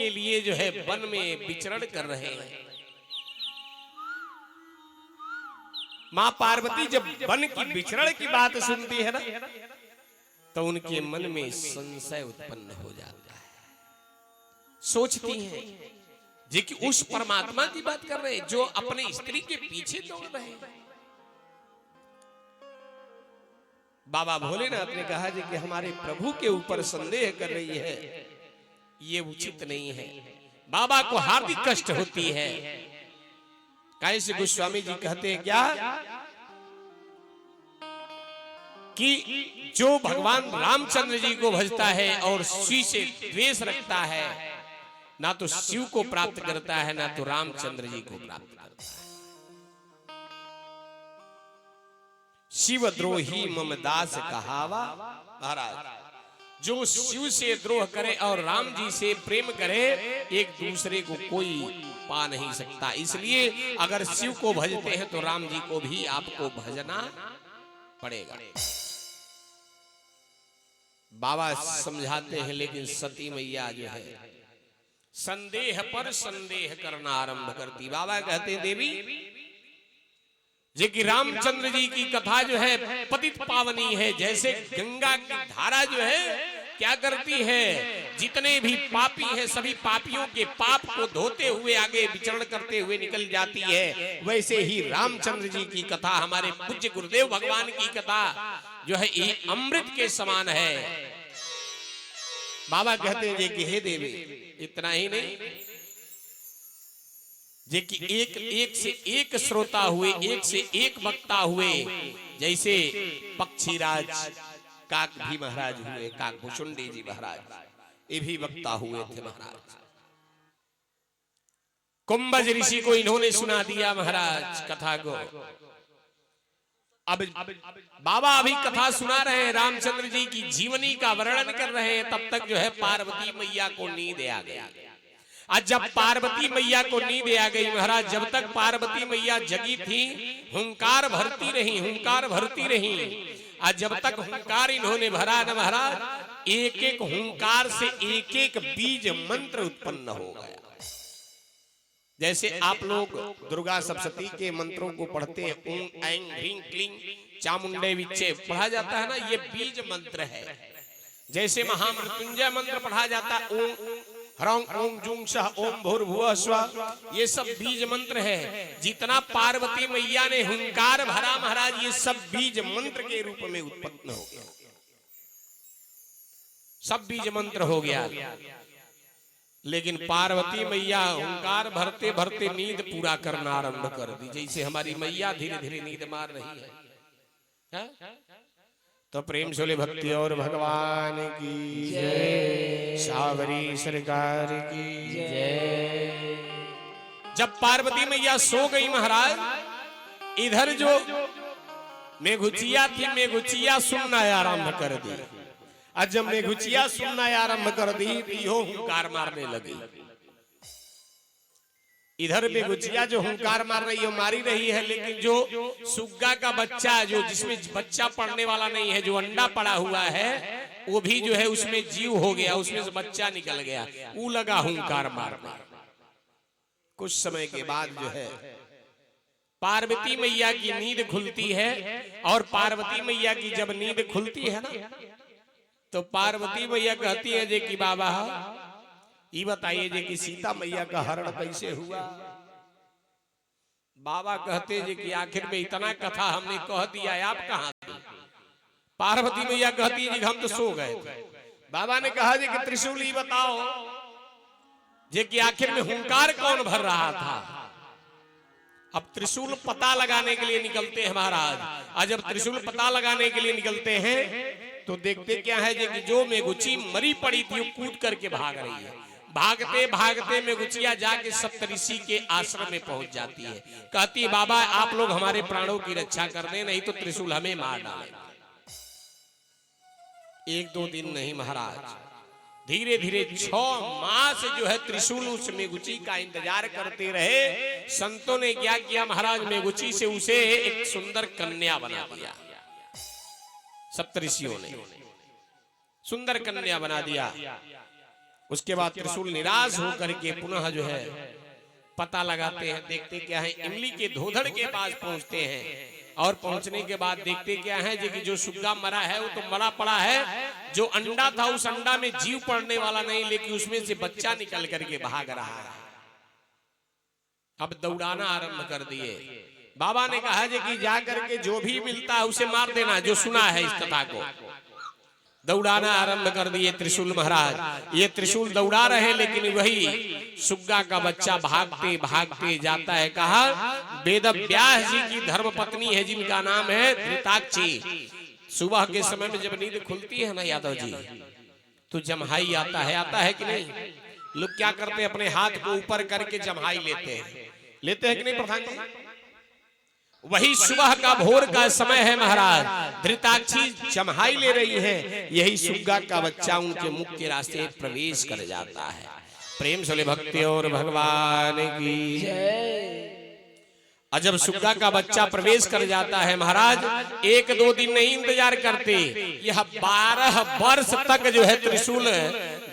के लिए जो है वन में विचरण कर रहे हैं। मां पार्वती जब वन की विचरण की बात सुनती है ना, तो उनके मन में संशय उत्पन्न हो जाता है। सोचती हैं जी कि उस परमात्मा की बात कर रहे हैं जो अपने स्त्री के पीछे दौड़ रहे हैं। बाबा भोलेनाथ ने कहा जी कि हमारे प्रभु के ऊपर संदेह कर रही है, ये उचित नहीं है। बाबा को हार्दिक कष्ट होती है। कैसे गोस्वामी जी कहते हैं क्या कि जो भगवान रामचंद्र जी को भजता है और शिव से द्वेष रखता है, ना तो शिव को प्राप्त करता है ना तो रामचंद्र जी को प्राप्त करता है। शिव द्रोही मम दास कहावा। महाराज जो शिव से द्रोह करे और राम जी से प्रेम करे, एक दूसरे को कोई पा नहीं सकता। इसलिए अगर शिव को भजते हैं तो राम जी को भी आपको भजना पड़ेगा। बाबा समझाते हैं, लेकिन सती मैया जो है संदेह पर संदेह करना आरंभ करती। बाबा कहते हैं देवी जे कि रामचंद्र जी की कथा जो है पतित पावनी है। जैसे गंगा की धारा जो है क्या करती है, जितने भी पापी हैं सभी पापियों के पाप को धोते हुए आगे विचरण करते हुए निकल जाती है, वैसे ही रामचंद्र जी की कथा, हमारे पूज्य गुरुदेव भगवान की कथा जो है ये अमृत के समान है। बाबा कहते हैं कि हे देवी, इतना ही नहीं जे कि एक से एक श्रोता हुए, एक से एक वक्ता हुए। जैसे पक्षीराज काक भी महाराज हुए, काक भुसुंडी जी महाराज ये भी वक्ता हुए थे महाराज। कुंभज ऋषि को इन्होंने सुना दिया महाराज कथा को। अब बाबा अभी कथा सुना रहे हैं, रामचंद्र जी की जीवनी का वर्णन कर रहे हैं। तब तक जो है पार्वती मैया को नींद आ गई। आज जब पार्वती मैया को नींद आ गई महाराज, जब तक पार्वती मैया जगी थी हुंकार भरती रही, हुंकार भरती रही। आज जब तक हुंकार इन्होंने भरा न महाराज, एक एक हुंकार से एक एक बीज मंत्र उत्पन्न हो गया। जैसे आप लोग दुर्गा सप्तशती के मंत्रों को पढ़ते हैं, ओम ऐं ह्रीं क्लीं चामुंडे विच्चे पढ़ा जाता है ना, ये बीज मंत्र है। जैसे महामृत्युंजय मंत्र पढ़ा जाता है, ओम ह्रौं ओम जुं सः ओम भूर्भुवः स्वः, ये सब बीज मंत्र है। जितना पार्वती मैया ने हुंकार भरा महाराज, ये सब बीज मंत्र के रूप में उत्पन्न हो गया, सब बीज मंत्र हो गया। लेकिन पार्वती मैया हुंकार भरते भरते नींद पूरा करना आरंभ कर दी। जैसे हमारी मैया धीरे धीरे नींद मार रही है, तो प्रेम से भक्ति और भगवान की जय, सावरी सरकार की जय। जब पार्वती मैया सो गई महाराज, इधर जो मेघुचिया थी, मेघुचिया सुनना आरंभ कर दी। आज जब मेघुचिया सुनना आरंभ कर दी तो यो हुंकार मारने लगी। इधर मेघुचिया जो हुंकार मार रही है मारी रही है, लेकिन जो सुग्गा का बच्चा, जो जिसमें बच्चा पड़ने वाला नहीं है, जो अंडा पड़ा हुआ है, वो भी जो है उसमें जीव हो गया, उसमें से बच्चा निकल गया, वो लगा हुंकार मारने। कुछ समय के बाद जो है पार्वती मैया की नींद खुलती है। और पार्वती मैया की जब नींद खुलती है ना, तो पार्वती मैया कहती है जे कि बाबा ये बताइए जे कि सीता मैया का हरण कैसे हुआ। बाबा कहते जे कि आखिर में इतना कथा हमने कह दिया, आप कहां थे। पार्वती मैया कहती है जी हम तो सो गए थे। बाबा ने कहा जे कि त्रिशूल ही बताओ जे कि आखिर में हुंकार कौन भर रहा था। अब त्रिशूल पता लगाने के लिए निकलते हैं महाराज। आज जब त्रिशूल पता लगाने के लिए निकलते हैं तो देखते क्या है कि जो मेघुची मरी पड़ी थी वो कूद करके भाग रही है। भागते भागते मेघुचिया जाके सप्तऋषि के आश्रम में पहुंच जाती है। कहती है बाबा आप लोग हमारे प्राणों की रक्षा कर दें, नहीं तो त्रिशूल हमें मार डालेगा। एक दो दिन नहीं महाराज, धीरे धीरे 6 मास जो है त्रिशूल उस मेघुची का इंतजार करते रहे। संतों ने क्या किया महाराज, मेघुची से उसे एक सुंदर कन्या बना दिया। सप्तऋषियों ने सुंदर कन्या बना दिया। उसके बाद त्रिशूल निराश होकर के पुनः जो है पता लगाते हैं, देखते क्या है, इमली के धोधड़ के पास पहुंचते हैं और पहुंचने के बाद देखते क्या है कि जो सुग्गा मरा है वो तो मरा पड़ा है, जो अंडा था उस अंडा में जीव पड़ने वाला नहीं, लेकिन उसमें से बच्चा निकल करके भाग रहा है। अब दौड़ाना आरंभ कर दिए। बाबा ने कहा कि जा करके जो भी मिलता है उसे मार देना, जो सुना है इस कथा को। दौड़ाना आरंभ कर दिए त्रिशूल महाराज। ये त्रिशूल दौड़ा रहे, लेकिन वही सुग्गा का बच्चा भागते भागते जाता है। कहा वेद व्यास जी की धर्म पत्नी है जिनका नाम है धृताक्षी। सुबह के समय में जब नींद खुलती है ना यादव जी, तो जम्हाई आता है कि नहीं? लोग क्या करते हैं, अपने हाथ को ऊपर करके जम्हाई लेते हैं कि नहीं प्रधान जी? वही सुबह का भोर का समय है महाराज। धृताक्षी जम्हाई ले रही है, यही सुग्गा का बच्चा उनके मुख के रास्ते प्रवेश कर जाता है। प्रेम से भक्ति और भगवान की जय। और जब सुग्गा का बच्चा प्रवेश कर जाता है महाराज, 1-2 दिन नहीं इंतजार करते, यह 12 वर्ष तक जो है त्रिशूल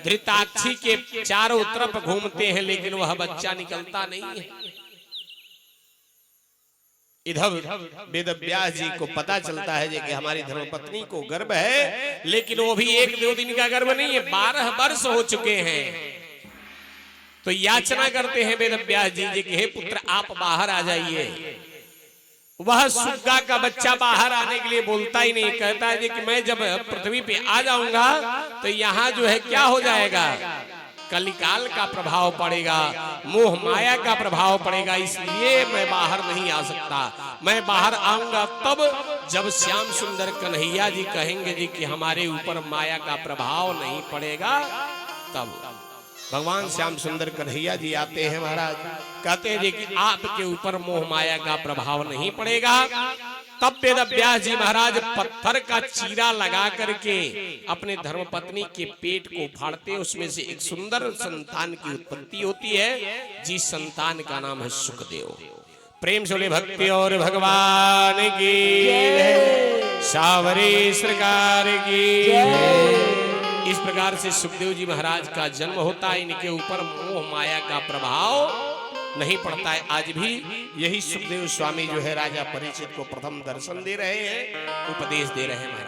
धृताक्षी के चारों तरफ घूमते हैं, लेकिन वह बच्चा निकलता नहीं है। इधर वेद व्यास जी को पता चलता है कि हमारी धर्मपत्नी को गर्भ है, लेकिन वो भी 1-2 दिन का गर्भ नहीं है, 12 वर्ष हो चुके हैं। तो याचना करते हैं वेद व्यास जी कि हे पुत्र आप बाहर आ जाइए। वह सुग्गा का बच्चा बाहर आने के लिए बोलता ही नहीं, कहता है कि मैं जब पृथ्वी पे आ जाऊंगा तो यहाँ जो है क्या हो जाएगा, कलिकाल का प्रभाव पड़ेगा, मोह माया का प्रभाव पड़ेगा, इसलिए मैं बाहर नहीं आ सकता। मैं बाहर आऊंगा तब जब श्याम सुंदर कन्हैया जी कहेंगे जी कि हमारे ऊपर माया का प्रभाव नहीं पड़ेगा, तब भगवान श्याम सुंदर कन्हैया जी आते हैं महाराज, कहते हैं जी कि आपके ऊपर मोह माया का प्रभाव नहीं पड़ेगा। तब वेद व्यास जी महाराज पत्थर का चीरा लगा करके अपने धर्मपत्नी के पेट को फाड़ते, उसमें से एक सुंदर संतान की उत्पत्ति होती है, जिस संतान का नाम है सुखदेव। प्रेम से भक्ति और भगवान की सावरे सरकार की। इस प्रकार से सुखदेव जी महाराज का जन्म होता है। इनके ऊपर मोह माया का प्रभाव नहीं पड़ता है। आज भी यही सुखदेव स्वामी जो है राजा परीक्षित को प्रथम दर्शन दे रहे हैं, उपदेश दे रहे हैं महाराज।